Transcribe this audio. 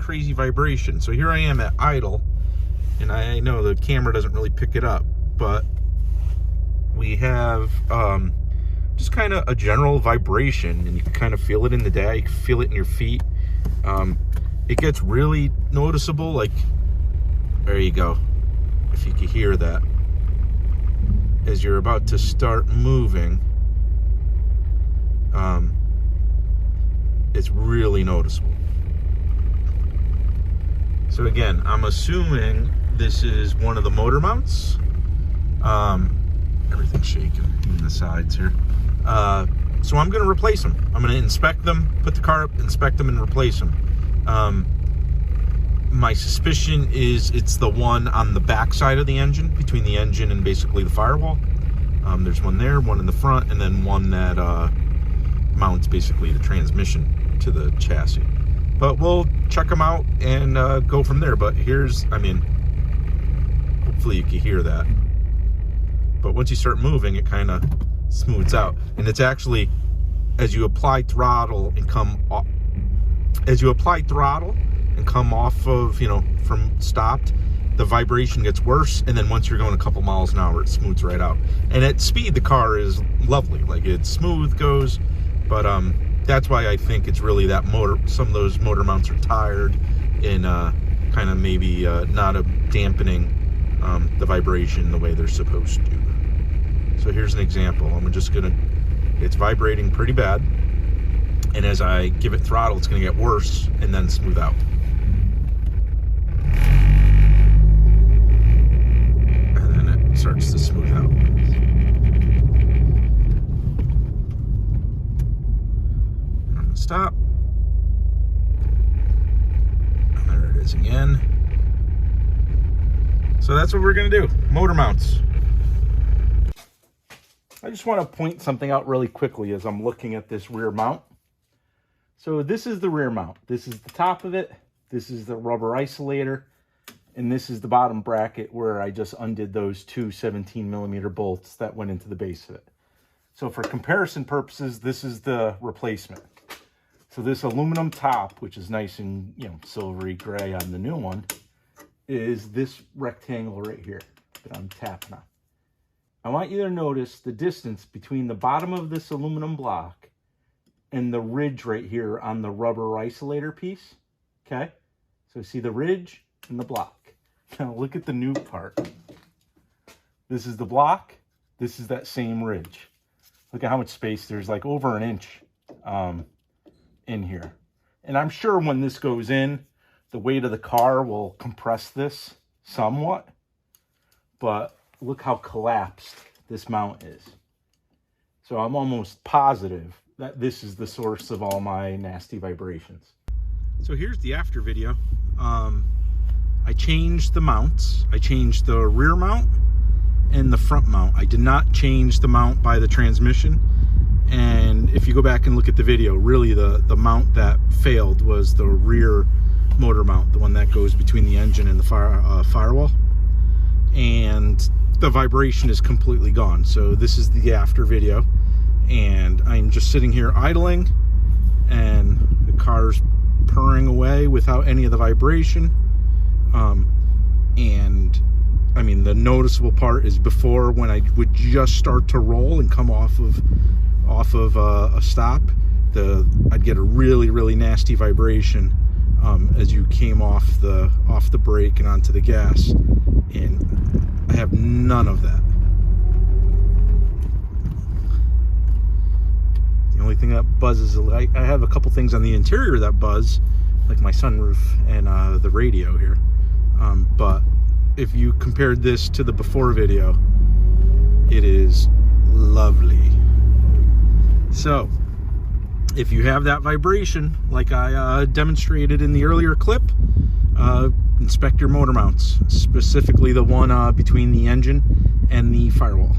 crazy vibration. So here I am at idle, and I know the camera doesn't really pick it up, but we have just kind of a general vibration, and you can kind of feel it in the day. You can feel it in your feet. It gets really noticeable. Like, there you go. If you could hear that as you're about to start moving, it's really noticeable. So again, I'm assuming this is one of the motor mounts. Everything's shaking in the sides here. So I'm going to replace them. I'm going to inspect them, put the car up, inspect them, and replace them. My suspicion is it's the one on the back side of the engine, between the engine and basically the firewall. There's one there, one in the front, and then one that mounts basically the transmission to the chassis. But we'll check them out and go from there. But here's, I mean, hopefully you can hear that. But once you start moving, it kind of smooths out. And it's actually, as you apply throttle and come off, of, you know, from stopped, the vibration gets worse, and then once you're going a couple miles an hour, it smooths right out. And at speed, the car is lovely. Like, it's smooth, goes, but that's why I think it's really that motor. Some of those motor mounts are tired and kind of maybe not dampening the vibration the way they're supposed to. So here's an example. I'm just gonna, it's vibrating pretty bad, and as I give it throttle, it's gonna get worse and then smooth out. And then it starts to smooth out. I'm gonna stop. There it is again. So that's what we're gonna do, motor mounts. I just want to point something out really quickly as I'm looking at this rear mount. So this is the rear mount. This is the top of it. This is the rubber isolator. And this is the bottom bracket where I just undid those two 17mm bolts that went into the base of it. So for comparison purposes, this is the replacement. So this aluminum top, which is nice and, you know, silvery gray on the new one, is this rectangle right here that I'm tapping on. I want you to notice the distance between the bottom of this aluminum block and the ridge right here on the rubber isolator piece. Okay? So see the ridge and the block. Now look at the new part. This is the block. This is that same ridge. Look at how much space there's, like over an inch in here. And I'm sure when this goes in, the weight of the car will compress this somewhat. But look how collapsed this mount is. So I'm almost positive that this is the source of all my nasty vibrations. So here's the after video. I changed the mounts. I changed the rear mount and the front mount. I did not change the mount by the transmission. And if you go back and look at the video, really the mount that failed was the rear motor mount, the one that goes between the engine and the firewall. And the vibration is completely gone. So this is the after video, and I'm just sitting here idling, and the car's purring away without any of the vibration. And I mean, the noticeable part is before, when I would just start to roll and come off of a stop, I'd get a really nasty vibration as you came off the brake and onto the gas, and I have none of that. The only thing that buzzes, I have a couple things on the interior that buzz, like my sunroof and the radio here. But if you compared this to the before video, it is lovely. So if you have that vibration, like I demonstrated in the earlier clip, inspect your motor mounts, specifically the one between the engine and the firewall.